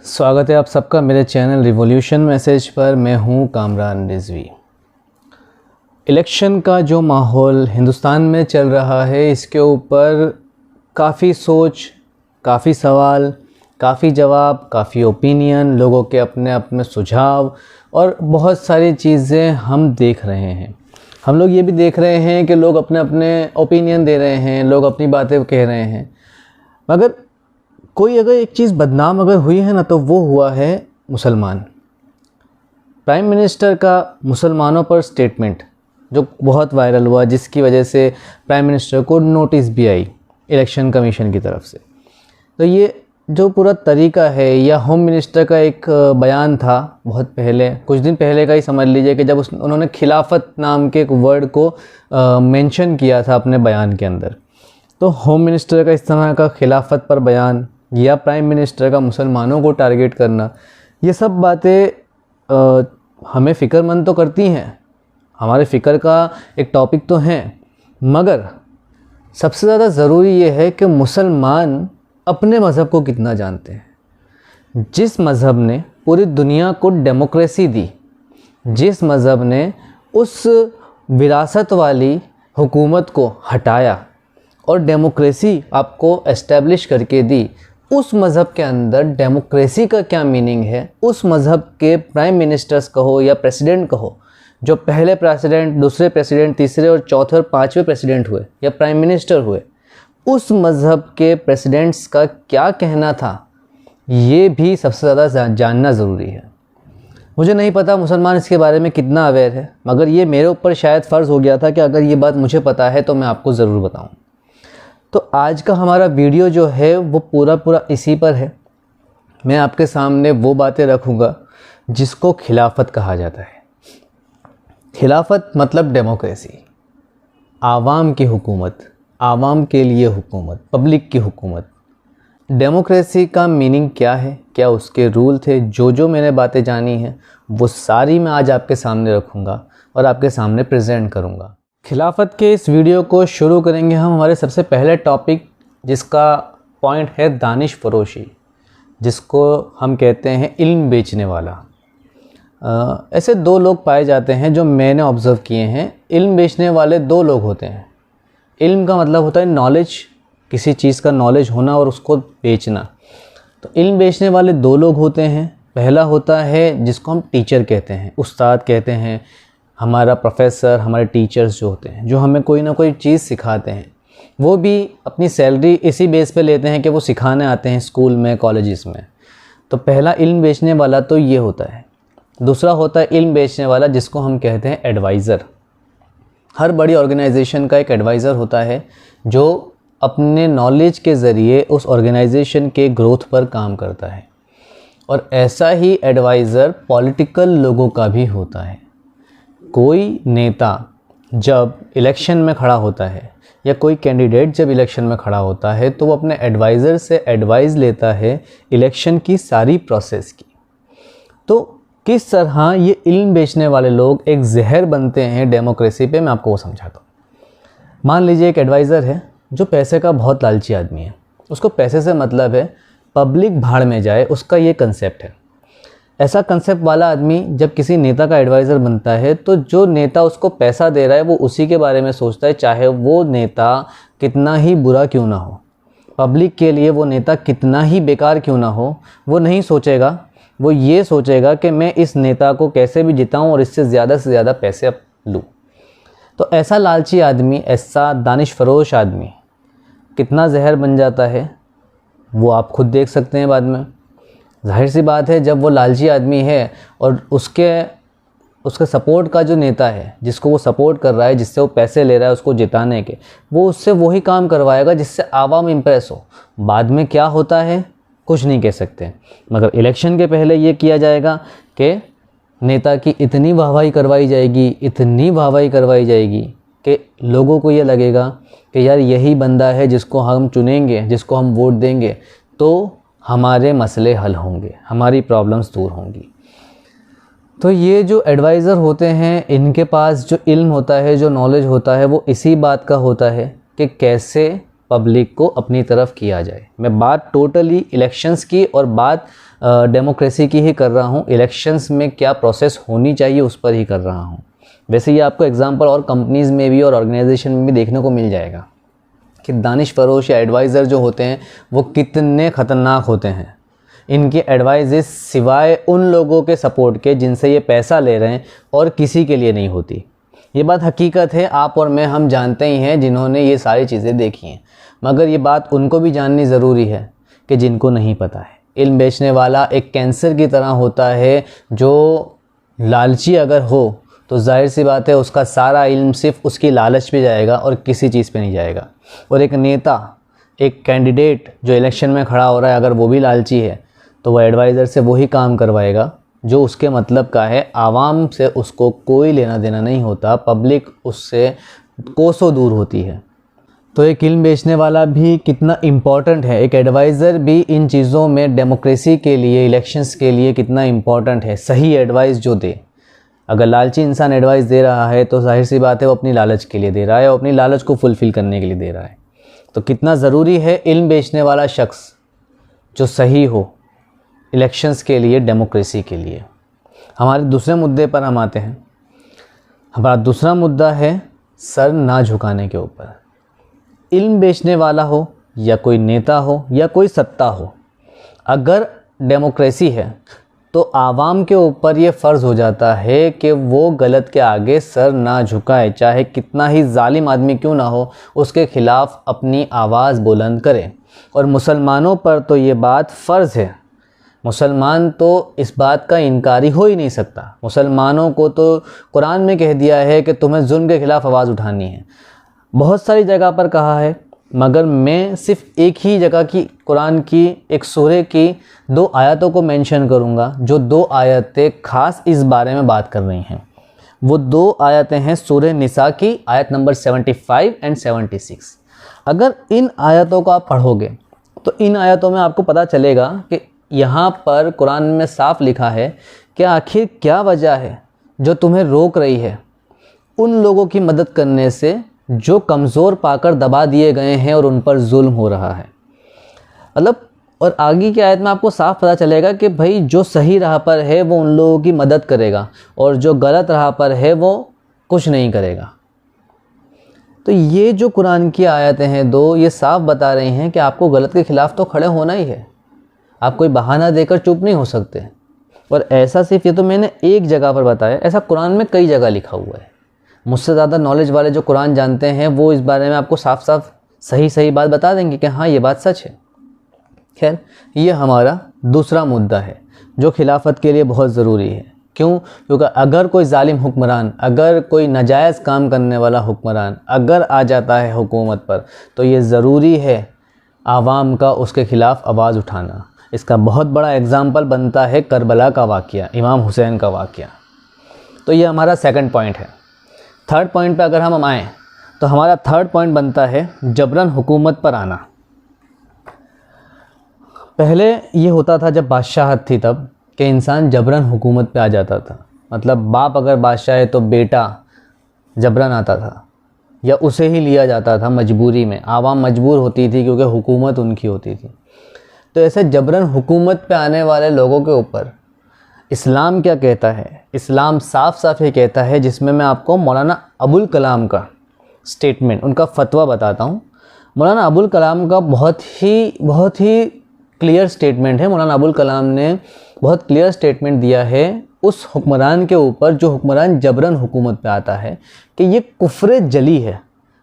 स्वागत है आप सबका मेरे चैनल रिवॉल्यूशन मैसेज पर। मैं हूं कामरान रिजवी। इलेक्शन का जो माहौल हिंदुस्तान में चल रहा है, इसके ऊपर काफ़ी सोच, काफ़ी सवाल, काफ़ी जवाब, काफ़ी ओपिनियन, लोगों के अपने अपने सुझाव और बहुत सारी चीज़ें हम देख रहे हैं। हम लोग ये भी देख रहे हैं कि लोग अपने अपने ओपिनियन दे रहे हैं, लोग अपनी बातें कह रहे हैं। मगर कोई अगर एक चीज़ बदनाम अगर हुई है ना, तो वो हुआ है मुसलमान। प्राइम मिनिस्टर का मुसलमानों पर स्टेटमेंट जो बहुत वायरल हुआ, जिसकी वजह से प्राइम मिनिस्टर को नोटिस भी आई इलेक्शन कमीशन की तरफ से। तो ये जो पूरा तरीका है, या होम मिनिस्टर का एक बयान था बहुत पहले, कुछ दिन पहले का ही समझ लीजिए, कि जब उन्होंने खिलाफत नाम के एक वर्ड को मेंशन किया था अपने बयान के अंदर। तो होम मिनिस्टर का इस तरह का खिलाफत पर बयान, या प्राइम मिनिस्टर का मुसलमानों को टारगेट करना, ये सब बातें हमें फ़िक्रमंद तो करती हैं, हमारे फ़िक्र का एक टॉपिक तो हैं। मगर सबसे ज़्यादा ज़रूरी ये है कि मुसलमान अपने मज़हब को कितना जानते हैं। जिस मज़हब ने पूरी दुनिया को डेमोक्रेसी दी, जिस मज़हब ने उस विरासत वाली हुकूमत को हटाया और डेमोक्रेसी आपको एस्टेब्लिश करके दी, उस मज़हब के अंदर डेमोक्रेसी का क्या मीनिंग है, उस मज़हब के प्राइम मिनिस्टर्स कहो या प्रेसिडेंट कहो, जो पहले प्रेसिडेंट, दूसरे प्रेसिडेंट, तीसरे और चौथे और पांचवें प्रेसिडेंट हुए या प्राइम मिनिस्टर हुए, उस मज़हब के प्रेसिडेंट्स का क्या कहना था, ये भी सबसे ज़्यादा जानना ज़रूरी है। मुझे नहीं पता मुसलमान इसके बारे में कितना अवेयर है, मगर ये मेरे ऊपर शायद फ़र्ज़ हो गया था कि अगर ये बात मुझे पता है तो मैं आपको ज़रूर बताऊँ। तो आज का हमारा वीडियो जो है वो पूरा इसी पर है। मैं आपके सामने वो बातें रखूँगा जिसको खिलाफत कहा जाता है। खिलाफत मतलब डेमोक्रेसी, आवाम की हुकूमत, आवाम के लिए हुकूमत, पब्लिक की हुकूमत। डेमोक्रेसी का मीनिंग क्या है, क्या उसके रूल थे, जो मैंने बातें जानी हैं वो सारी मैं आज आपके सामने रखूँगा और आपके सामने प्रेजेंट करूँगा। खिलाफत के इस वीडियो को शुरू करेंगे हम हमारे सबसे पहले टॉपिक, जिसका पॉइंट है दानिश फरोशी, जिसको हम कहते हैं इल्म बेचने वाला। ऐसे दो लोग पाए जाते हैं जो मैंने ऑब्ज़र्व किए हैं। इल्म बेचने वाले दो लोग होते हैं। इल्म का मतलब होता है नॉलेज, किसी चीज़ का नॉलेज होना और उसको बेचना। तो इल्म बेचने वाले दो लोग होते हैं। पहला होता है जिसको हम टीचर कहते हैं, उस्ताद कहते हैं, हमारा प्रोफेसर, हमारे टीचर्स जो होते हैं, जो हमें कोई ना कोई चीज़ सिखाते हैं। वो भी अपनी सैलरी इसी बेस पे लेते हैं कि वो सिखाने आते हैं स्कूल में, कॉलेजेस में। तो पहला इल्म बेचने वाला तो ये होता है। दूसरा होता है इल्म बेचने वाला जिसको हम कहते हैं एडवाइज़र। हर बड़ी ऑर्गेनाइजेशन का एक एडवाइज़र होता है जो अपने नॉलेज के ज़रिए उस ऑर्गेनाइजेशन के ग्रोथ पर काम करता है। और ऐसा ही एडवाइज़र पॉलिटिकल लोगों का भी होता है। कोई नेता जब इलेक्शन में खड़ा होता है, या कोई कैंडिडेट जब इलेक्शन में खड़ा होता है, तो वो अपने एडवाइज़र से एडवाइस लेता है इलेक्शन की सारी प्रोसेस की। तो किस तरह ये इल्म बेचने वाले लोग एक जहर बनते हैं डेमोक्रेसी पे, मैं आपको वो समझाता हूँ। मान लीजिए एक एडवाइज़र है जो पैसे का बहुत लालची आदमी है। उसको पैसे से मतलब है पब्लिक भाड़ में जाए, उसका ये कंसेप्ट है। ऐसा कंसेप्ट वाला आदमी जब किसी नेता का एडवाइज़र बनता है, तो जो नेता उसको पैसा दे रहा है वो उसी के बारे में सोचता है, चाहे वो नेता कितना ही बुरा क्यों ना हो, पब्लिक के लिए वो नेता कितना ही बेकार क्यों ना हो, वो नहीं सोचेगा। वो ये सोचेगा कि मैं इस नेता को कैसे भी जिताऊं और इससे ज़्यादा से ज़्यादा पैसे लूँ। तो ऐसा लालची आदमी, ऐसा दानिश फरोश आदमी कितना जहर बन जाता है वो आप खुद देख सकते हैं बाद में। जाहिर सी बात है, जब वो लालची आदमी है और उसके सपोर्ट का जो नेता है, जिसको वो सपोर्ट कर रहा है, जिससे वो पैसे ले रहा है उसको जिताने के, वो उससे वही काम करवाएगा जिससे आवाम इम्प्रेस हो। बाद में क्या होता है कुछ नहीं कह सकते, मगर इलेक्शन के पहले ये किया जाएगा कि नेता की इतनी वाहवाही करवाई जाएगी, इतनी वाहवाही करवाई जाएगी कि लोगों को ये लगेगा कि यार यही बंदा है जिसको हम चुनेंगे, जिसको हम वोट देंगे तो हमारे मसले हल होंगे, हमारी प्रॉब्लम्स दूर होंगी। तो ये जो एडवाइज़र होते हैं, इनके पास जो इल्म होता है, जो नॉलेज होता है, वो इसी बात का होता है कि कैसे पब्लिक को अपनी तरफ किया जाए। मैं बात टोटली इलेक्शंस की और बात डेमोक्रेसी की ही कर रहा हूँ, इलेक्शंस में क्या प्रोसेस होनी चाहिए उस पर ही कर रहा हूँ। वैसे ये आपको एग्जांपल और कंपनीज़ में भी और ऑर्गेनाइजेशन में भी देखने को मिल जाएगा कि दानिश फरोश या एडवाइज़र जो होते हैं वो कितने ख़तरनाक होते हैं। इनकी एडवाइजेस सिवाय उन लोगों के सपोर्ट के जिनसे ये पैसा ले रहे हैं और किसी के लिए नहीं होती। ये बात हकीकत है, आप और मैं हम जानते ही हैं जिन्होंने ये सारी चीज़ें देखी हैं, मगर ये बात उनको भी जाननी ज़रूरी है कि जिनको नहीं पता है। इल्म बेचने वाला एक कैंसर की तरह होता है, जो लालची अगर हो तो जाहिर सी बात है उसका सारा इल्म सिर्फ उसकी लालच पे जाएगा और किसी चीज़ पे नहीं जाएगा। और एक नेता, एक कैंडिडेट जो इलेक्शन में खड़ा हो रहा है, अगर वो भी लालची है तो वह एडवाइज़र से वही काम करवाएगा जो उसके मतलब का है। आवाम से उसको कोई लेना देना नहीं होता, पब्लिक उससे कोसों दूर होती है। तो एक इल्म बेचने वाला भी कितना इम्पॉर्टेंट है, एक एडवाइज़र भी इन चीज़ों में डेमोक्रेसी के लिए, इलेक्शंस के लिए कितना इम्पॉर्टेंट है। सही एडवाइस जो दे, अगर लालची इंसान एडवाइस दे रहा है तो जाहिर सी बात है वो अपनी लालच के लिए दे रहा है और अपनी लालच को फुलफ़िल करने के लिए दे रहा है। तो कितना ज़रूरी है इल्म बेचने वाला शख्स जो सही हो इलेक्शंस के लिए, डेमोक्रेसी के लिए। हमारे दूसरे मुद्दे पर हम आते हैं। हमारा दूसरा मुद्दा है सर ना झुकाने के ऊपर। इल्म बेचने वाला हो या कोई नेता हो या कोई सत्ता हो, अगर डेमोक्रेसी है तो आवाम के ऊपर ये फ़र्ज़ हो जाता है कि वो गलत के आगे सर ना झुकाए, चाहे कितना ही जालिम आदमी क्यों ना हो, उसके ख़िलाफ़ अपनी आवाज़ बुलंद करे। और मुसलमानों पर तो ये बात फ़र्ज़ है, मुसलमान तो इस बात का इनकारी हो ही नहीं सकता। मुसलमानों को तो कुरान में कह दिया है कि तुम्हें जुल्म के ख़िलाफ़ आवाज़ उठानी है। बहुत सारी जगह पर कहा है, मगर मैं सिर्फ एक ही जगह की कुरान की एक सूरे की 2 आयतों को मेंशन करूंगा, जो 2 आयतें ख़ास इस बारे में बात कर रही हैं। वो 2 आयतें हैं सूरे निसा की आयत नंबर 75 एंड 76। अगर इन आयतों को आप पढ़ोगे तो इन आयतों में आपको पता चलेगा कि यहाँ पर कुरान में साफ लिखा है कि आखिर क्या वजह है जो तुम्हें रोक रही है उन लोगों की मदद करने से जो कमज़ोर पाकर दबा दिए गए हैं और उन पर जुल्म हो रहा है। मतलब, और आगे की आयत में आपको साफ पता चलेगा कि भाई जो सही राह पर है वो उन लोगों की मदद करेगा और जो गलत राह पर है वो कुछ नहीं करेगा। तो ये जो कुरान की आयतें हैं 2, ये साफ बता रही हैं कि आपको गलत के ख़िलाफ़ तो खड़े होना ही है, आप कोई बहाना देकर चुप नहीं हो सकते। और ऐसा सिर्फ ये तो मैंने एक जगह पर बताया, ऐसा कुरान में कई जगह लिखा हुआ है। मुझसे ज़्यादा नॉलेज वाले जो कुरान जानते हैं वो इस बारे में आपको साफ साफ सही बात बता देंगे कि हाँ ये बात सच है। खैर, ये हमारा दूसरा मुद्दा है जो खिलाफत के लिए बहुत ज़रूरी है। क्यों? क्योंकि अगर कोई जालिम हुक्मरान, अगर कोई नाजायज़ काम करने वाला हुक्मरान अगर आ जाता है हुकूमत पर, तो ये ज़रूरी है आवाम का उसके ख़िलाफ़ आवाज़ उठाना। इसका बहुत बड़ा एग्ज़ाम्पल बनता है करबला का वाक़या, इमाम हुसैन का वाक़या। तो ये हमारा सेकंड पॉइंट है। थर्ड पॉइंट पे अगर हम आएँ तो हमारा थर्ड पॉइंट बनता है जबरन हुकूमत पर आना। पहले ये होता था जब बादशाहत थी तब कि इंसान जबरन हुकूमत पे आ जाता था। मतलब बाप अगर बादशाह है तो बेटा जबरन आता था या उसे ही लिया जाता था मजबूरी में। आवाम मजबूर होती थी क्योंकि हुकूमत उनकी होती थी। तो ऐसे जबरन हुकूमत पे आने वाले लोगों के ऊपर इस्लाम क्या कहता है? इस्लाम साफ साफ ये कहता है, जिसमें मैं आपको मौलाना अबुल कलाम का स्टेटमेंट, उनका फतवा बताता हूँ। मौलाना अबुल कलाम का बहुत ही क्लियर स्टेटमेंट है। मौलाना अबुल कलाम ने बहुत क्लियर स्टेटमेंट दिया है उस हुक्मरान के ऊपर जो हुक्मरान जबरन हुकूमत पे आता है कि ये कुफ्र जली है।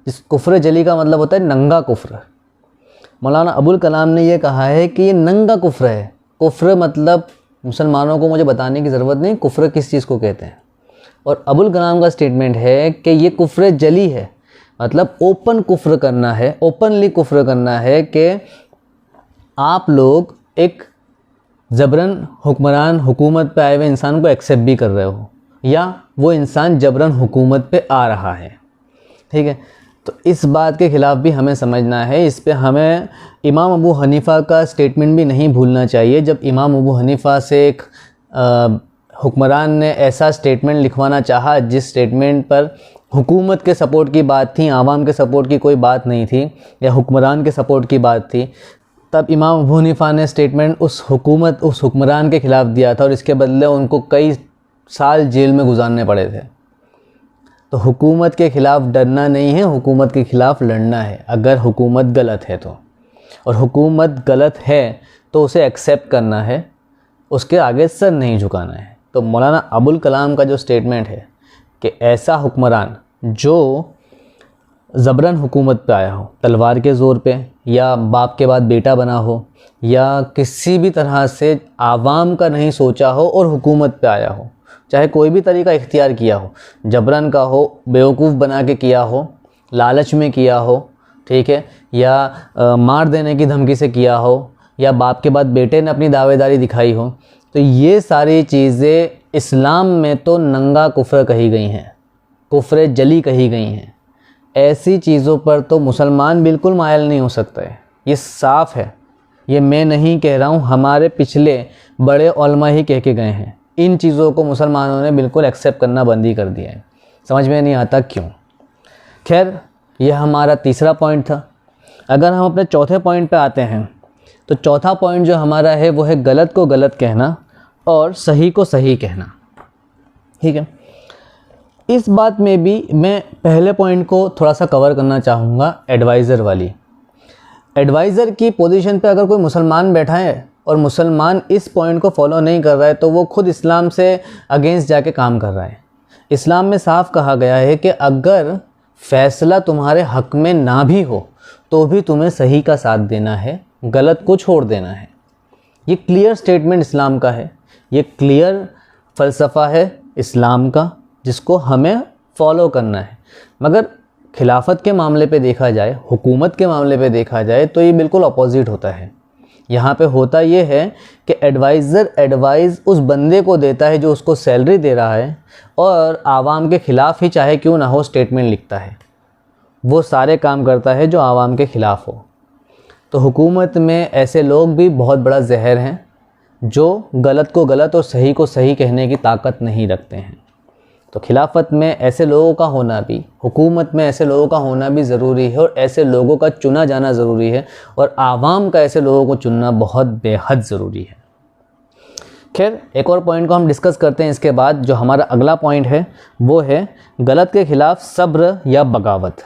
जिस कुफ्र जली का मतलब होता है नंगा कुफ्र। मौलाना अबुल कलाम ने ये कहा है कि ये नंगा कुफ्र है। कुफ्र मतलब मुसलमानों को मुझे बताने की ज़रूरत नहीं कुफ्र किस चीज़ को कहते हैं। और अबुल कलाम का स्टेटमेंट है कि ये कुफ्र जली है, मतलब ओपन कुफ्र करना है, ओपनली कुफ्र करना है कि आप लोग एक जबरन हुक्मरान हुकूमत पे आए हुए इंसान को एक्सेप्ट भी कर रहे हो या वो इंसान जबरन हुकूमत पे आ रहा है। ठीक है, तो इस बात के ख़िलाफ़ भी हमें समझना है। इस पे हमें इमाम अबू हनीफ़ा का स्टेटमेंट भी नहीं भूलना चाहिए। जब इमाम अबू हनीफ़ा से एक हुक्मरान ने ऐसा स्टेटमेंट लिखवाना चाहा जिस स्टेटमेंट पर हुकूमत के सपोर्ट की बात थी, आवाम के सपोर्ट की कोई बात नहीं थी या हुक्मरान के सपोर्ट की बात थी, तब इमाम अबू हनीफा ने स्टेटमेंट उस हुक्मरान के ख़िलाफ़ दिया था और इसके बदले उनको कई साल जेल में गुजारने पड़े थे। तो हुकूमत के ख़िलाफ़ डरना नहीं है, हुकूमत के ख़िलाफ़ लड़ना है अगर हुकूमत गलत है तो। और हुकूमत गलत है तो उसे एक्सेप्ट करना है, उसके आगे सर नहीं झुकाना है। तो मौलाना अबुल कलाम का जो स्टेटमेंट है कि ऐसा हुक्मरान जो ज़बरन हुकूमत पे आया हो, तलवार के ज़ोर पे, या बाप के बाद बेटा बना हो, या किसी भी तरह से आवाम का नहीं सोचा हो और हुकूमत पे आया हो, चाहे कोई भी तरीका इख्तियार किया हो, जबरन का हो, बेवकूफ़ बना के किया हो, लालच में किया हो, ठीक है, या मार देने की धमकी से किया हो, या बाप के बाद बेटे ने अपनी दावेदारी दिखाई हो, तो ये सारी चीज़ें इस्लाम में तो नंगा कुफ्र कही गई हैं, कुफ्र जली कही गई हैं। ऐसी चीज़ों पर तो मुसलमान बिल्कुल मायल नहीं हो सकता है, ये साफ़ है। ये मैं नहीं कह रहा हूँ, हमारे पिछले बड़े उलमा ही कह के गए हैं। इन चीज़ों को मुसलमानों ने बिल्कुल एक्सेप्ट करना बंद ही कर दिया है। समझ में नहीं आता क्यों। खैर, यह हमारा तीसरा पॉइंट था। अगर हम अपने चौथे पॉइंट पे आते हैं तो चौथा पॉइंट जो हमारा है वो है गलत को गलत कहना और सही को सही कहना। ठीक है, इस बात में भी मैं पहले पॉइंट को थोड़ा सा कवर करना चाहूँगा, एडवाइज़र वाली। एडवाइज़र की पोजीशन पे अगर कोई मुसलमान बैठा है और मुसलमान इस पॉइंट को फॉलो नहीं कर रहा है तो वो खुद इस्लाम से अगेंस्ट जाके काम कर रहा है। इस्लाम में साफ कहा गया है कि अगर फ़ैसला तुम्हारे हक़ में ना भी हो तो भी तुम्हें सही का साथ देना है, गलत को छोड़ देना है। ये क्लियर स्टेटमेंट इस्लाम का है, ये क्लियर फ़लसफ़ा है इस्लाम का जिसको हमें फॉलो करना है। मगर खिलाफत के मामले पे देखा जाए, हुकूमत के मामले पे देखा जाए तो ये बिल्कुल अपोजिट होता है। यहाँ पे होता ये है कि एडवाइज़र एडवाइस उस बंदे को देता है जो उसको सैलरी दे रहा है और आवाम के ख़िलाफ़ ही चाहे क्यों ना हो स्टेटमेंट लिखता है। वो सारे काम करता है जो आवाम के ख़िलाफ़ हो। तो हुकूमत में ऐसे लोग भी बहुत बड़ा जहर हैं जो गलत को गलत और सही को सही कहने की ताकत नहीं रखते हैं। तो खिलाफत में ऐसे लोगों का होना भी, हुकूमत में ऐसे लोगों का होना भी ज़रूरी है और ऐसे लोगों का चुना जाना ज़रूरी है और आवाम का ऐसे लोगों को चुनना बहुत बेहद ज़रूरी है। खैर, एक और पॉइंट को हम डिस्कस करते हैं इसके बाद। जो हमारा अगला पॉइंट है वो है गलत के ख़िलाफ़ सब्र या बगावत।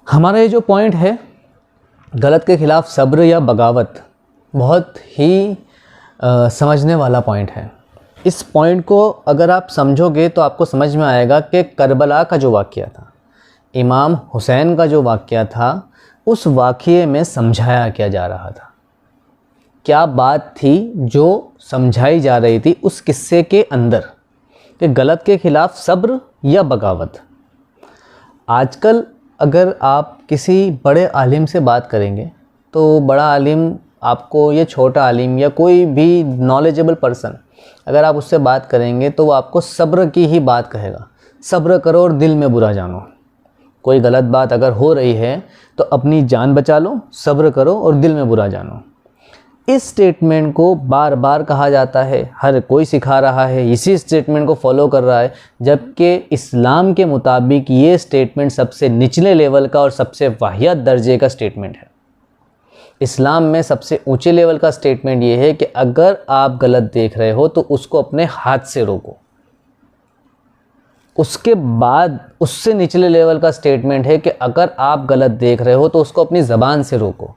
हमारा ये जो पॉइंट है गलत के ख़िलाफ़ सब्र या बगावत बहुत ही समझने वाला पॉइंट है। इस पॉइंट को अगर आप समझोगे तो आपको समझ में आएगा कि करबला का जो वाक़या था, इमाम हुसैन का जो वाक़या था, उस वाक़ये में समझाया क्या जा रहा था, क्या बात थी जो समझाई जा रही थी उस किस्से के अंदर, कि गलत के ख़िलाफ़ सब्र या बगावत। आजकल अगर आप किसी बड़े आलिम से बात करेंगे तो बड़ा आलिम आपको, या छोटा आलिम या कोई भी नॉलेजेबल पर्सन, अगर आप उससे बात करेंगे तो वो आपको सब्र की ही बात कहेगा। सब्र करो और दिल में बुरा जानो। कोई गलत बात अगर हो रही है तो अपनी जान बचा लो, सब्र करो और दिल में बुरा जानो। इस स्टेटमेंट को बार बार कहा जाता है, हर कोई सिखा रहा है, इसी स्टेटमेंट को फॉलो कर रहा है, जबकि इस्लाम के मुताबिक ये स्टेटमेंट सबसे निचले लेवल का और सबसे वाहियात दर्जे का स्टेटमेंट है। इस्लाम में सबसे ऊंचे लेवल का स्टेटमेंट ये है कि अगर आप गलत देख रहे हो तो उसको अपने हाथ से रोको। उसके बाद उससे निचले लेवल का स्टेटमेंट है कि अगर आप गलत देख रहे हो तो उसको अपनी ज़बान से रोको।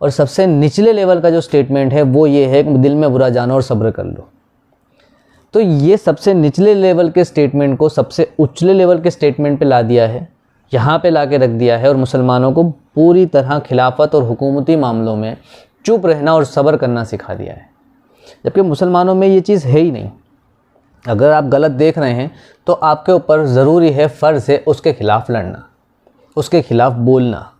और सबसे निचले लेवल का जो स्टेटमेंट है वो ये है कि दिल में बुरा जानो और सब्र कर लो। तो ये सबसे निचले लेवल के स्टेटमेंट को सबसे उचले लेवल के स्टेटमेंट पे ला दिया है, यहाँ पे ला के रख दिया है और मुसलमानों को पूरी तरह खिलाफत और हुकूमती मामलों में चुप रहना और सब्र करना सिखा दिया है, जबकि मुसलमानों में ये चीज़ है ही नहीं। अगर आप गलत देख रहे हैं तो आपके ऊपर ज़रूरी है, फ़र्ज़ है उसके ख़िलाफ़ लड़ना, उसके ख़िलाफ़ बोलना,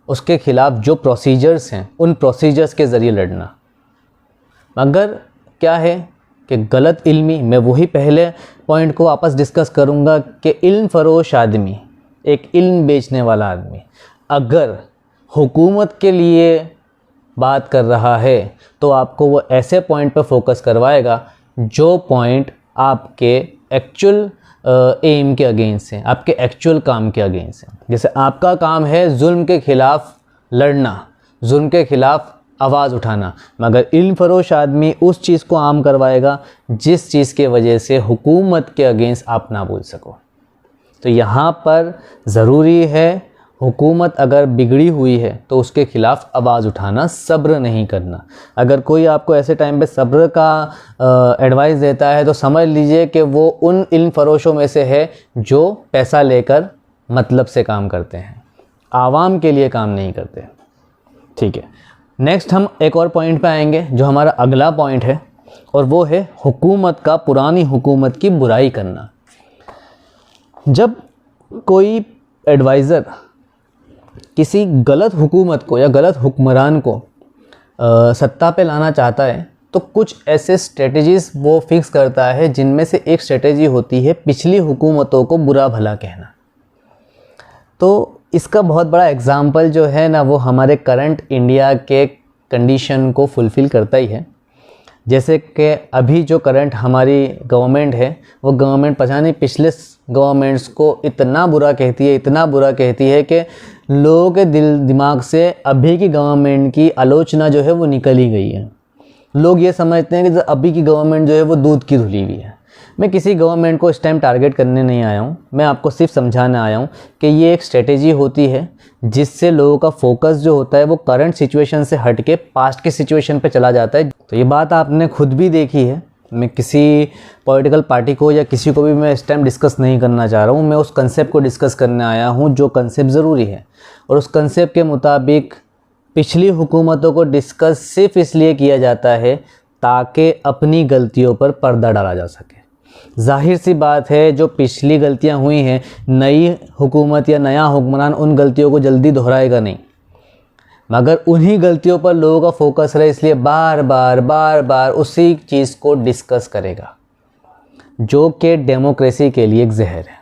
उसके ख़िलाफ़ जो प्रोसीजर्स हैं उन प्रोसीजर्स के ज़रिए लड़ना। मगर क्या है कि गलत इल्मी, मैं वही पहले पॉइंट को वापस डिस्कस करूँगा कि इल्म फ़रोश आदमी, एक इल्म बेचने वाला आदमी अगर हुकूमत के लिए बात कर रहा है तो आपको वो ऐसे पॉइंट पर फोकस करवाएगा जो पॉइंट आपके एक्चुअल एम के अगेंस्ट हैं, आपके एक्चुअल काम के अगेंस्ट हैं। जैसे आपका काम है जुल्म के ख़िलाफ़ लड़ना, जुल्म के ख़िलाफ़ आवाज़ उठाना, मगर इल्म फरोश आदमी उस चीज़ को आम करवाएगा जिस चीज़ के वजह से हुकूमत के अगेंस्ट आप ना बोल सको। तो यहाँ पर ज़रूरी है, हुकूमत अगर बिगड़ी हुई है तो उसके ख़िलाफ़ आवाज़ उठाना, सब्र नहीं करना। अगर कोई आपको ऐसे टाइम पे सब्र का एडवाइस देता है तो समझ लीजिए कि वो उन इल्म फरोशों में से है जो पैसा लेकर मतलब से काम करते हैं, आवाम के लिए काम नहीं करते। ठीक है, नेक्स्ट हम एक और पॉइंट पे आएंगे जो हमारा अगला पॉइंट है, और वो है हुकूमत का, पुरानी हुकूमत की बुराई करना। जब कोई एडवाइज़र किसी गलत हुकूमत को या गलत हुक्मरान को सत्ता पे लाना चाहता है तो कुछ ऐसे स्ट्रेटजीज़ वो फिक्स करता है, जिनमें से एक स्ट्रेटजी होती है पिछली हुकूमतों को बुरा भला कहना। तो इसका बहुत बड़ा एग्ज़ाम्पल जो है ना, वो हमारे करंट इंडिया के कंडीशन को फुलफ़िल करता ही है। जैसे कि अभी जो करंट हमारी गवर्नमेंट है, वो गवर्नमेंट पता नहीं पिछले गवर्नमेंट्स को इतना बुरा कहती है, इतना बुरा कहती है कि लोगों के दिल दिमाग से अभी की गवर्नमेंट की आलोचना जो है वो निकल ही गई है। लोग ये समझते हैं कि अभी की गवर्नमेंट जो है वो दूध की धुली हुई है। मैं किसी गवर्नमेंट को इस टाइम टारगेट करने नहीं आया हूँ, मैं आपको सिर्फ समझाने आया हूँ कि ये एक स्ट्रेटेजी होती है जिससे लोगों का फोकस जो होता है वो करंट सिचुएशन से हट के पास्ट की सिचुएशन पे चला जाता है। तो ये बात आपने खुद भी देखी है। मैं किसी पॉलिटिकल पार्टी को या किसी को भी मैं इस टाइम डिस्कस नहीं करना चाह रहा हूँ, मैं उस कंसेप्ट को डिस्कस करने आया हूँ जो कंसेप्ट ज़रूरी है। और उस कंसेप्ट के मुताबिक पिछली हुकूमतों को डिस्कस सिर्फ इसलिए किया जाता है ताकि अपनी गलतियों पर पर्दा डाला जा सके। जाहिर सी बात है, जो पिछली गलतियां हुई हैं, नई हुकूमत या नया हुक्मरान उन गलतियों को जल्दी दोहराएगा नहीं, मगर उन्हीं गलतियों पर लोगों का फोकस रहे इसलिए बार बार उसी चीज़ को डिस्कस करेगा, जो कि डेमोक्रेसी के लिए एक जहर है।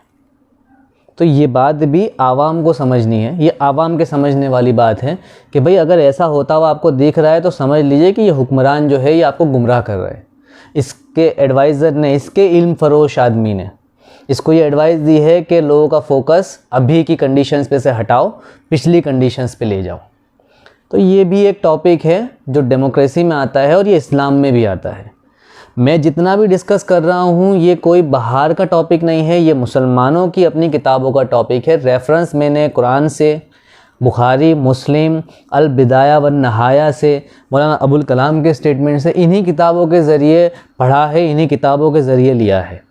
तो ये बात भी आवाम को समझनी है, ये आवाम के समझने वाली बात है कि भाई अगर ऐसा होता हुआ आपको दिख रहा है तो समझ लीजिए कि ये हुक्मरान जो है ये आपको गुमराह कर रहा है। इसके एडवाइज़र ने, इसके इल्म फरोश आदमी ने इसको ये एडवाइस दी है कि लोगों का फोकस अभी की कंडीशंस पे से हटाओ, पिछली कंडीशंस पे ले जाओ। तो ये भी एक टॉपिक है जो डेमोक्रेसी में आता है और ये इस्लाम में भी आता है। मैं जितना भी डिस्कस कर रहा हूँ ये कोई बाहर का टॉपिक नहीं है, ये मुसलमानों की अपनी किताबों का टॉपिक है। रेफरेंस मैंने कुरान से, बुखारी, मुस्लिम, अल बिदाया वन नहाया से, मौलाना अबुल कलाम के स्टेटमेंट से, इन्हीं किताबों के ज़रिए पढ़ा है, इन्हीं किताबों के ज़रिए लिया है।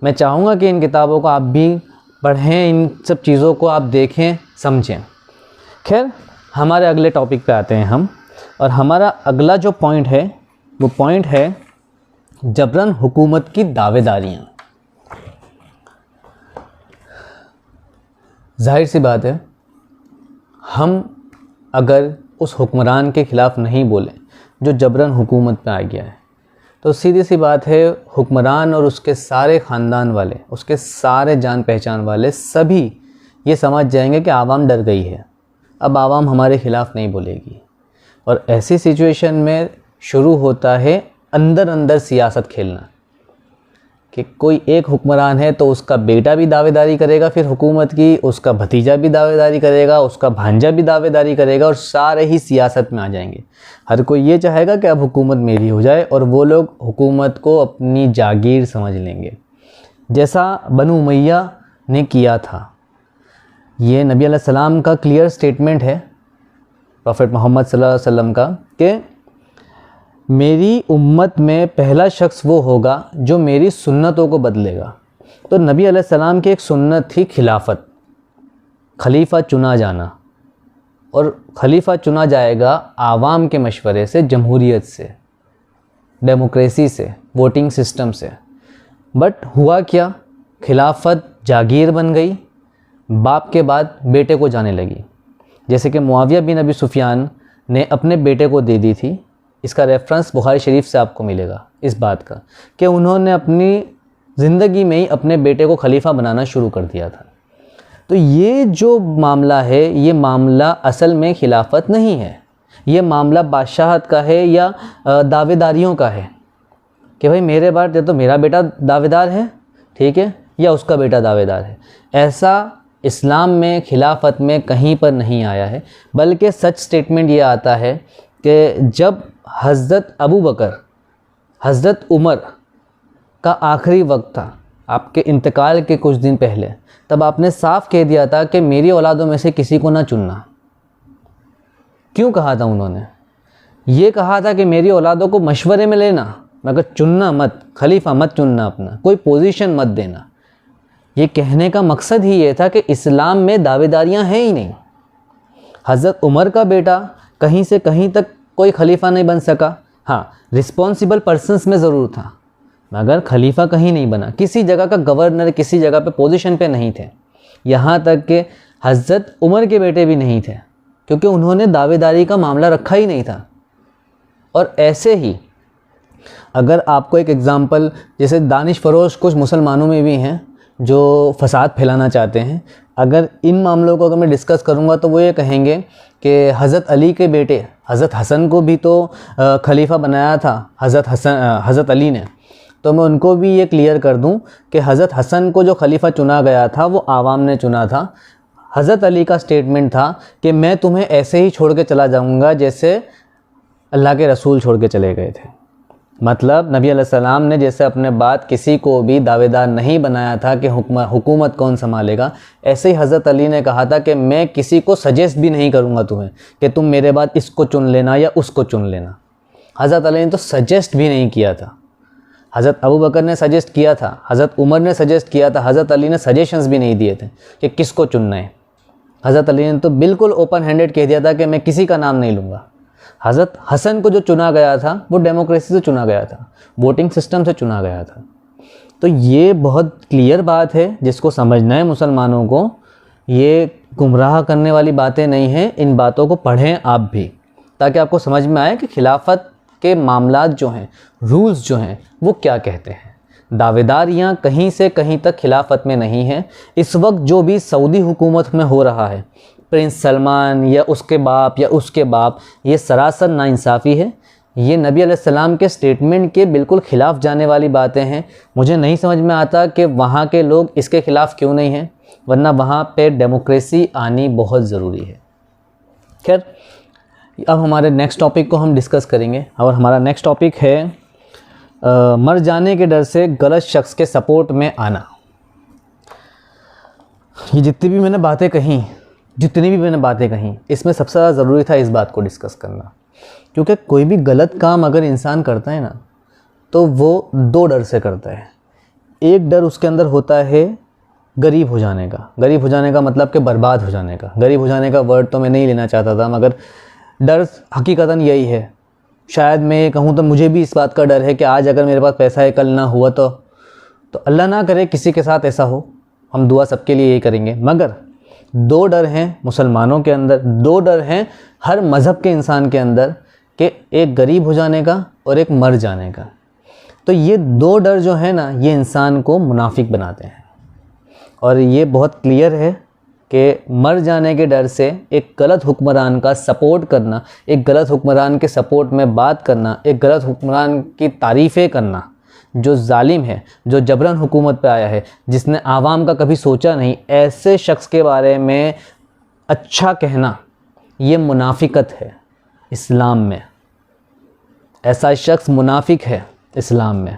मैं चाहूँगा कि इन किताबों को आप भी पढ़ें, इन सब चीज़ों को आप देखें, समझें। खैर, हमारे अगले टॉपिक पे आते हैं हम, और हमारा अगला जो पॉइंट है वो पॉइंट है जबरन हुकूमत की दावेदारियाँ। जाहिर सी बात है, हम अगर उस हुक्मरान के ख़िलाफ़ नहीं बोलें जो जबरन हुकूमत पे आ गया है, तो सीधी सी बात है हुक्मरान और उसके सारे ख़ानदान वाले, उसके सारे जान पहचान वाले सभी ये समझ जाएंगे कि आवाम डर गई है, अब आवाम हमारे ख़िलाफ़ नहीं बोलेगी। और ऐसी सिचुएशन में शुरू होता है अंदर अंदर सियासत खेलना, कि कोई एक हुक्मरान है तो उसका बेटा भी दावेदारी करेगा फिर हुकूमत की, उसका भतीजा भी दावेदारी करेगा, उसका भांजा भी दावेदारी करेगा, और सारे ही सियासत में आ जाएंगे। हर कोई ये चाहेगा कि अब हुकूमत मेरी हो जाए, और वो लोग हुकूमत को अपनी जागीर समझ लेंगे, जैसा बनु उमैया ने किया था। ये नबी अलैहिस्सलाम का क्लियर स्टेटमेंट है, प्रॉफेट मोहम्मद सल्लल्लाहु अलैहि वसल्लम का, कि मेरी उम्मत में पहला शख्स वो होगा जो मेरी सुन्नतों को बदलेगा। तो नबी अलैहिस्सलाम की एक सुन्नत थी खिलाफत, खलीफा चुना जाना, और खलीफा चुना जाएगा आवाम के मशवरे से, जमहूरियत से, डेमोक्रेसी से, वोटिंग सिस्टम से। बट हुआ क्या, खिलाफत जागीर बन गई, बाप के बाद बेटे को जाने लगी। जैसे कि मुआविया बिन अबी सुफियान ने अपने बेटे को दे दी थी। इसका रेफरेंस बुखारी शरीफ से आपको मिलेगा इस बात का, कि उन्होंने अपनी ज़िंदगी में ही अपने बेटे को खलीफा बनाना शुरू कर दिया था। तो ये जो मामला है, ये मामला असल में खिलाफत नहीं है, ये मामला बादशाहत का है या दावेदारियों का है, कि भाई मेरे बाद तो मेरा बेटा दावेदार है, ठीक है, या उसका बेटा दावेदार है। ऐसा इस्लाम में खिलाफत में कहीं पर नहीं आया है, बल्कि सच स्टेटमेंट ये आता है कि जब हज़रत अबू बकर, हज़रत उमर का आखिरी वक्त था, आपके इंतकाल के कुछ दिन पहले, तब आपने साफ कह दिया था कि मेरी औलादों में से किसी को ना चुनना। क्यों कहा था उन्होंने? ये कहा था कि मेरी औलादों को मशवरे में लेना, मगर चुनना मत, खलीफा मत चुनना, अपना कोई पोजीशन मत देना। ये कहने का मकसद ही ये था कि इस्लाम में दावेदारियां हैं ही नहीं। हज़रत उमर का बेटा कहीं से कहीं तक कोई खलीफा नहीं बन सका। हाँ, रिस्पॉन्सिबल पर्सन्स में ज़रूर था, मगर खलीफा कहीं नहीं बना, किसी जगह का गवर्नर किसी जगह पे पोजीशन पे नहीं थे। यहाँ तक कि हज़रत उमर के बेटे भी नहीं थे, क्योंकि उन्होंने दावेदारी का मामला रखा ही नहीं था। और ऐसे ही अगर आपको एक एग्ज़ाम्पल, जैसे दानिश फ़रोश कुछ मुसलमानों में भी हैं जो फ़साद फैलाना चाहते हैं, अगर इन मामलों को अगर मैं डिस्कस करूँगा तो वो ये कहेंगे कि हज़रत अली के बेटे हज़रत हसन को भी तो खलीफा बनाया था हज़रत अली ने। तो मैं उनको भी ये क्लियर कर दूं कि हज़रत हसन को जो खलीफा चुना गया था वो आवाम ने चुना था। हज़रत अली का स्टेटमेंट था कि मैं तुम्हें ऐसे ही छोड़ के चला जाऊँगा जैसे अल्लाह के रसूल छोड़ के चले गए थे। मतलब नबी अलैहिस्सलाम ने जैसे अपने बाद किसी को भी दावेदार नहीं बनाया था कि हुकूमत कौन संभालेगा, ऐसे ही हज़रत अली ने कहा था कि मैं किसी को सजेस्ट भी नहीं करूँगा तुम्हें कि तुम मेरे बाद इसको चुन लेना या उसको चुन लेना। हज़रत अली ने तो सजेस्ट भी नहीं किया था। हज़रत अबू बकर ने सजेस्ट किया था, हज़रत उमर ने सजेस्ट किया था, हज़रत अली ने सजेशंस भी नहीं दिए थे कि किसको चुनना है। हज़रत अली ने तो बिल्कुल ओपन हैंडेड कह दिया था कि मैं किसी का नाम नहीं लूँगा। हज़रत हसन को जो चुना गया था वो डेमोक्रेसी से चुना गया था, वोटिंग सिस्टम से चुना गया था। तो ये बहुत क्लियर बात है जिसको समझना है मुसलमानों को। ये गुमराह करने वाली बातें नहीं हैं। इन बातों को पढ़ें आप भी, ताकि आपको समझ में आए कि खिलाफत के मामलात जो हैं, रूल्स जो हैं, वो क्या कहते हैं। दावेदारियाँ कहीं से कहीं तक खिलाफत में नहीं हैं। इस वक्त जो भी सऊदी हुकूमत में हो रहा है, प्रिंस सलमान या उसके बाप या उसके बाप, ये सरासर नाइंसाफ़ी है। ये नबी अलैहिस्सलाम के स्टेटमेंट के बिल्कुल ख़िलाफ़ जाने वाली बातें हैं। मुझे नहीं समझ में आता कि वहाँ के लोग इसके ख़िलाफ़ क्यों नहीं हैं, वरना वहाँ पे डेमोक्रेसी आनी बहुत ज़रूरी है। खैर, अब हमारे नेक्स्ट टॉपिक को हम डिस्कस करेंगे, और हमारा नेक्स्ट टॉपिक है मर जाने के डर से गलत शख्स के सपोर्ट में आना। ये जितनी भी मैंने बातें कहीं, इसमें सबसे ज़्यादा ज़रूरी था इस बात को डिस्कस करना, क्योंकि कोई भी गलत काम अगर इंसान करता है ना, तो वो दो डर से करता है। एक डर उसके अंदर होता है गरीब हो जाने का। गरीब हो जाने का मतलब कि बर्बाद हो जाने का। गरीब हो जाने का वर्ड तो मैं नहीं लेना चाहता था, मगर डर हकीकतन यही है। शायद मैं ये कहूँ तो मुझे भी इस बात का डर है कि आज अगर मेरे पास पैसा है, कल ना हुआ तो अल्लाह ना करे किसी के साथ ऐसा हो। हम दुआ सबके लिए यही करेंगे। मगर दो डर हैं मुसलमानों के अंदर, दो डर हैं हर मज़हब के इंसान के अंदर, कि एक गरीब हो जाने का और एक मर जाने का। तो ये दो डर जो है ना, ये इंसान को मुनाफिक बनाते हैं। और ये बहुत क्लियर है कि मर जाने के डर से एक गलत हुक्मरान का सपोर्ट करना, एक गलत हुक्मरान के सपोर्ट में बात करना, एक गलत हुक्मरान की तारीफ़ें करना, जो जालिम है, जो जबरन हुकूमत पे आया है, जिसने आवाम का कभी सोचा नहीं, ऐसे शख्स के बारे में अच्छा कहना, ये मुनाफिकत है इस्लाम में। ऐसा शख्स मुनाफिक है इस्लाम में।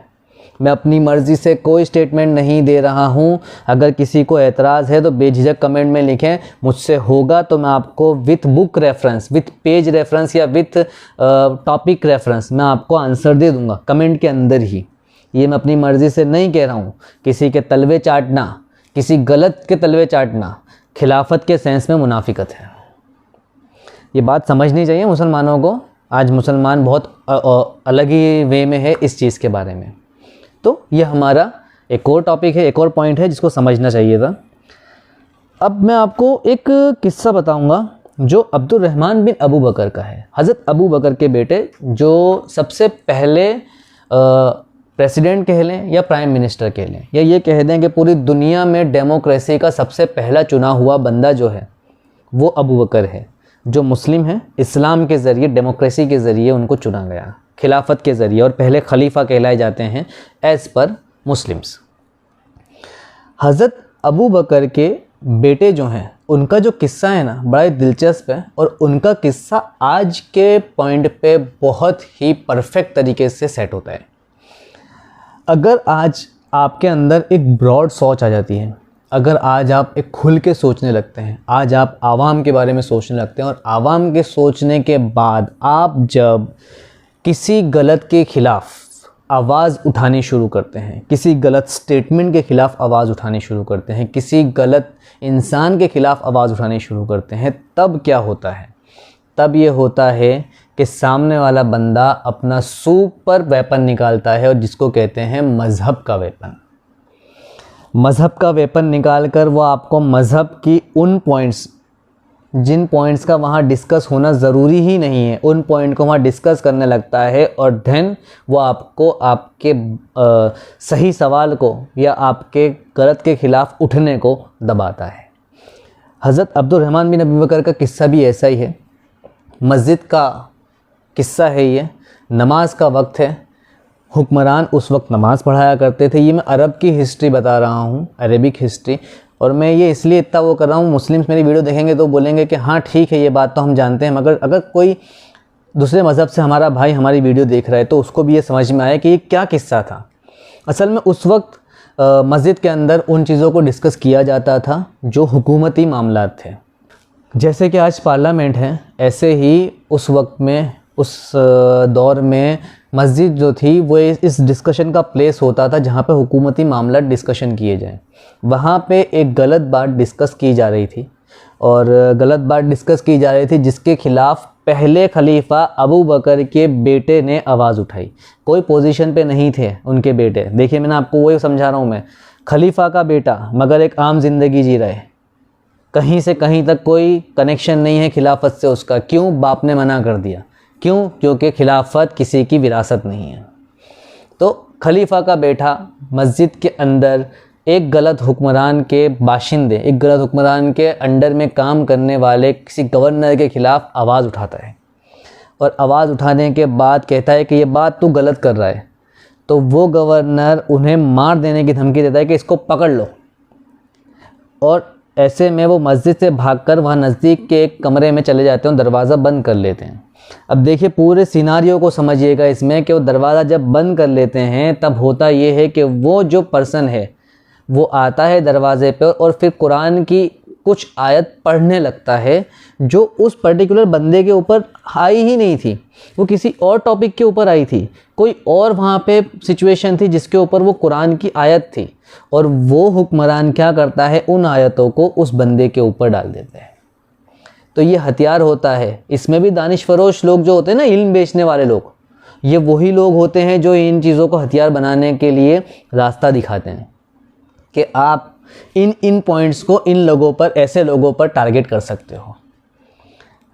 मैं अपनी मर्ज़ी से कोई स्टेटमेंट नहीं दे रहा हूँ। अगर किसी को एतराज़ है तो बेझिझक कमेंट में लिखें, मुझसे होगा तो मैं आपको with book reference, with page reference या विथ टॉपिक रेफरेंस मैं आपको आंसर दे दूँगा कमेंट के अंदर ही। ये मैं अपनी मर्ज़ी से नहीं कह रहा हूँ। किसी के तलवे चाटना, किसी गलत के तलवे चाटना खिलाफत के सेंस में मुनाफिकत है। ये बात समझनी चाहिए मुसलमानों को। आज मुसलमान बहुत अलग ही वे में है इस चीज़ के बारे में। तो ये हमारा एक और टॉपिक है, एक और पॉइंट है जिसको समझना चाहिए था। अब मैं आपको एक किस्सा बताऊंगा जो अब्दुर्रहमान बिन अबू बकर का है। हज़रत अबू बकर के बेटे, जो सबसे पहले प्रेसिडेंट कह लें या प्राइम मिनिस्टर कह लें, या ये कह दें कि पूरी दुनिया में डेमोक्रेसी का सबसे पहला चुना हुआ बंदा जो है वो अबू बकर है, जो मुस्लिम है। इस्लाम के ज़रिए, डेमोक्रेसी के ज़रिए उनको चुना गया, खिलाफत के ज़रिए, और पहले खलीफा कहलाए जाते हैं एज़ पर मुस्लिम्स। हज़रत अबू बकर के बेटे जो हैं उनका जो किस्सा है ना बड़ा ही दिलचस्प है, और उनका किस्सा आज के पॉइंट पे बहुत ही परफेक्ट तरीके से सेट होता है। अगर आज आपके अंदर एक ब्रॉड सोच आ जाती है, अगर आज आप एक खुल के सोचने लगते हैं, आज आप आवाम के बारे में सोचने लगते हैं, और आवाम के सोचने के बाद आप जब किसी गलत के ख़िलाफ़ आवाज़ उठानी शुरू करते हैं, किसी गलत स्टेटमेंट के ख़िलाफ़ आवाज़ उठानी शुरू करते हैं, किसी गलत इंसान के ख़िलाफ़ आवाज़ उठानी शुरू करते हैं, तब क्या होता है? तब ये होता है कि सामने वाला बंदा अपना सुपर वेपन निकालता है, और जिसको कहते हैं मज़हब का वेपन। मज़हब का वेपन निकाल कर वो आपको मज़हब की उन पॉइंट्स, जिन पॉइंट्स का वहाँ डिस्कस होना ज़रूरी ही नहीं है, उन पॉइंट को वहाँ डिस्कस करने लगता है, और देन वो आपको आपके सही सवाल को या आपके गलत के ख़िलाफ़ उठने को दबाता है। हज़रत अब्दुर्रहमान बिन अबू बकर का किस्सा भी ऐसा ही है। मस्जिद का किस्सा है ये, नमाज का वक्त है, हुक्मरान उस वक्त नमाज़ पढ़ाया करते थे। ये मैं अरब की हिस्ट्री बता रहा हूँ, अरेबिक हिस्ट्री, और मैं ये इसलिए इतना वो कर रहा हूँ, मुस्लिम्स मेरी वीडियो देखेंगे तो बोलेंगे कि हाँ ठीक है ये बात तो हम जानते हैं, मगर अगर कोई दूसरे मज़हब से हमारा भाई हमारी वीडियो देख रहा है तो उसको भी ये समझ में आए कि ये क्या किस्सा था। असल में उस वक्त मस्जिद के अंदर उन चीज़ों को डिस्कस किया जाता था जो हुकूमती मामलात थे। जैसे कि आज पार्लियामेंट है, ऐसे ही उस वक्त में, उस दौर में मस्जिद जो थी वो इस डिस्कशन का प्लेस होता था जहाँ पे हुकूमती मामला डिस्कशन किए जाएं। वहाँ पे एक गलत बात डिस्कस की जा रही थी, और गलत बात डिस्कस की जा रही थी जिसके ख़िलाफ़ पहले खलीफा अबू बकर के बेटे ने आवाज़ उठाई। कोई पोजीशन पे नहीं थे उनके बेटे। देखिए मैंने आपको वही समझा रहा हूँ, मैं खलीफा का बेटा मगर एक आम ज़िंदगी जी रहे, कहीं से कहीं तक कोई कनेक्शन नहीं है खिलाफत से उसका। क्यों? बाप ने मना कर दिया। क्यों? क्योंकि खिलाफत किसी की विरासत नहीं है। तो खलीफा का बेटा मस्जिद के अंदर एक गलत हुक्मरान के बाशिंदे, एक गलत हुक्मरान के अंडर में काम करने वाले किसी गवर्नर के ख़िलाफ़ आवाज़ उठाता है, और आवाज़ उठाने के बाद कहता है कि ये बात तू गलत कर रहा है। तो वो गवर्नर उन्हें मार देने की धमकी देता है कि इसको पकड़ लो, और ऐसे में वो मस्जिद से भागकर वहाँ नज़दीक के एक कमरे में चले जाते हैं और दरवाज़ा बंद कर लेते हैं। अब देखिए पूरे सिनारियो को समझिएगा इसमें कि वो दरवाज़ा जब बंद कर लेते हैं तब होता ये है कि वो जो पर्सन है वो आता है दरवाज़े पे और फिर कुरान की कुछ आयत पढ़ने लगता है जो उस पर्टिकुलर बंदे के ऊपर आई ही नहीं थी, वो किसी और टॉपिक के ऊपर आई थी। कोई और वहाँ पे सिचुएशन थी जिसके ऊपर वो कुरान की आयत थी, और वो हुक्मरान क्या करता है, उन आयतों को उस बंदे के ऊपर डाल देता है। तो ये हथियार होता है। इसमें भी दानिश फरोश लोग जो होते हैं ना, इल्म बेचने वाले लोग, ये वही लोग होते हैं जो इन चीज़ों को हथियार बनाने के लिए रास्ता दिखाते हैं कि आप इन पॉइंट्स को इन लोगों पर, ऐसे लोगों पर टारगेट कर सकते हो।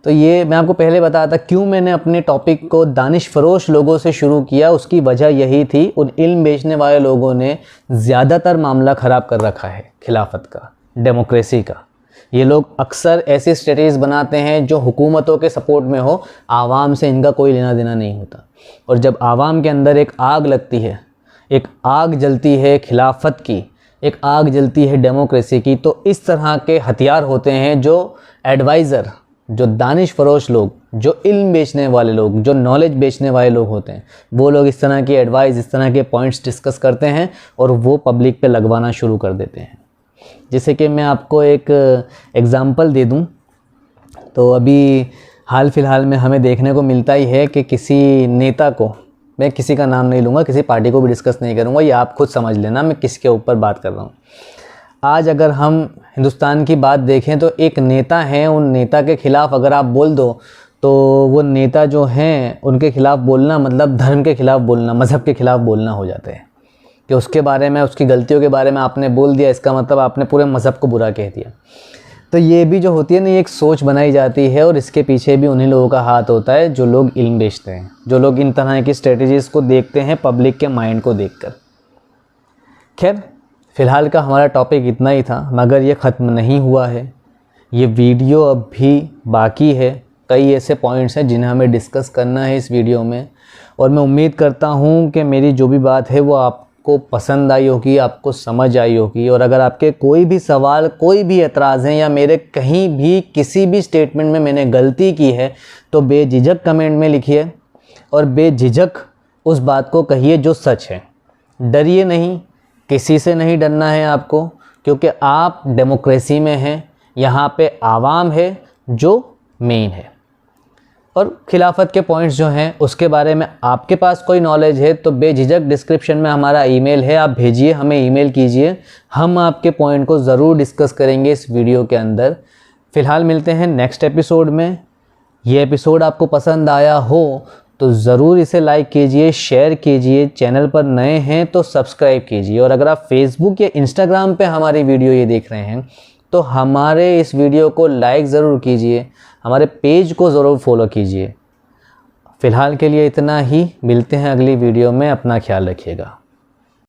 तो ये मैं आपको पहले बताया था क्यों मैंने अपने टॉपिक को दानिश फरोश लोगों से शुरू किया। उसकी वजह यही थी, उन इल्म बेचने वाले लोगों ने ज़्यादातर मामला ख़राब कर रखा है खिलाफत का, डेमोक्रेसी का। ये लोग अक्सर ऐसी स्ट्रेटजीज बनाते हैं जो हुकूमतों के सपोर्ट में हो, आवाम से इनका कोई लेना देना नहीं होता। और जब आवाम के अंदर एक आग लगती है, एक आग जलती है खिलाफत की, एक आग जलती है डेमोक्रेसी की, तो इस तरह के हथियार होते हैं जो एडवाइज़र, जो दानिश फरोश लोग, जो इल्म बेचने वाले लोग, जो नॉलेज बेचने वाले लोग होते हैं, वो लोग इस तरह की एडवाइस, इस तरह के पॉइंट्स डिस्कस करते हैं और वो पब्लिक पे लगवाना शुरू कर देते हैं। जैसे कि मैं आपको एक एग्ज़ाम्पल दे दूं, तो अभी हाल फिलहाल में हमें देखने को मिलता ही है कि किसी नेता को, मैं किसी का नाम नहीं लूँगा, किसी पार्टी को भी डिस्कस नहीं करूँगा, ये आप खुद समझ लेना मैं किसके ऊपर बात कर रहा हूँ। आज अगर हम हिंदुस्तान की बात देखें तो एक नेता हैं, उन नेता के ख़िलाफ़ अगर आप बोल दो तो वो नेता जो हैं उनके ख़िलाफ़ बोलना मतलब धर्म के ख़िलाफ़ बोलना, मज़हब के ख़िलाफ़ बोलना हो जाता है कि उसके बारे में, उसकी गलतियों के बारे में आपने बोल दिया, इसका मतलब आपने पूरे मज़हब को बुरा कह दिया। तो ये भी जो होती है ना, ये एक सोच बनाई जाती है और इसके पीछे भी उन्हीं लोगों का हाथ होता है जो लोग इल्म बेचते हैं, जो लोग इन तरह की स्ट्रेटजीज़ को देखते हैं पब्लिक के माइंड को देखकर। खैर फ़िलहाल का हमारा टॉपिक इतना ही था, मगर ये ख़त्म नहीं हुआ है। ये वीडियो अब भी बाकी है, कई ऐसे पॉइंट्स हैं जिन्हें हमें डिस्कस करना है इस वीडियो में, और मैं उम्मीद करता हूँ कि मेरी जो भी बात है वो आप आपको पसंद आई होगी, आपको समझ आई होगी। और अगर आपके कोई भी सवाल, कोई भी एतराज़ हैं या मेरे कहीं भी किसी भी स्टेटमेंट में मैंने गलती की है तो बेझिझक कमेंट में लिखिए और बेझिझक उस बात को कहिए जो सच है। डरिए नहीं, किसी से नहीं डरना है आपको, क्योंकि आप डेमोक्रेसी में हैं। यहाँ पे आवाम है जो मेन है। और खिलाफत के पॉइंट्स जो हैं उसके बारे में आपके पास कोई नॉलेज है तो बेझिझक डिस्क्रिप्शन में हमारा ईमेल है, आप भेजिए, हमें ईमेल कीजिए, हम आपके पॉइंट को ज़रूर डिस्कस करेंगे इस वीडियो के अंदर। फ़िलहाल मिलते हैं नेक्स्ट एपिसोड में। ये एपिसोड आपको पसंद आया हो तो ज़रूर इसे लाइक कीजिए, शेयर कीजिए, चैनल पर नए हैं तो सब्सक्राइब कीजिए। और अगर आप फेसबुक या इंस्टाग्राम पे हमारी वीडियो ये देख रहे हैं तो हमारे इस वीडियो को लाइक ज़रूर कीजिए, हमारे पेज को ज़रूर फॉलो कीजिए। फ़िलहाल के लिए इतना ही, मिलते हैं अगली वीडियो में, अपना ख्याल रखिएगा।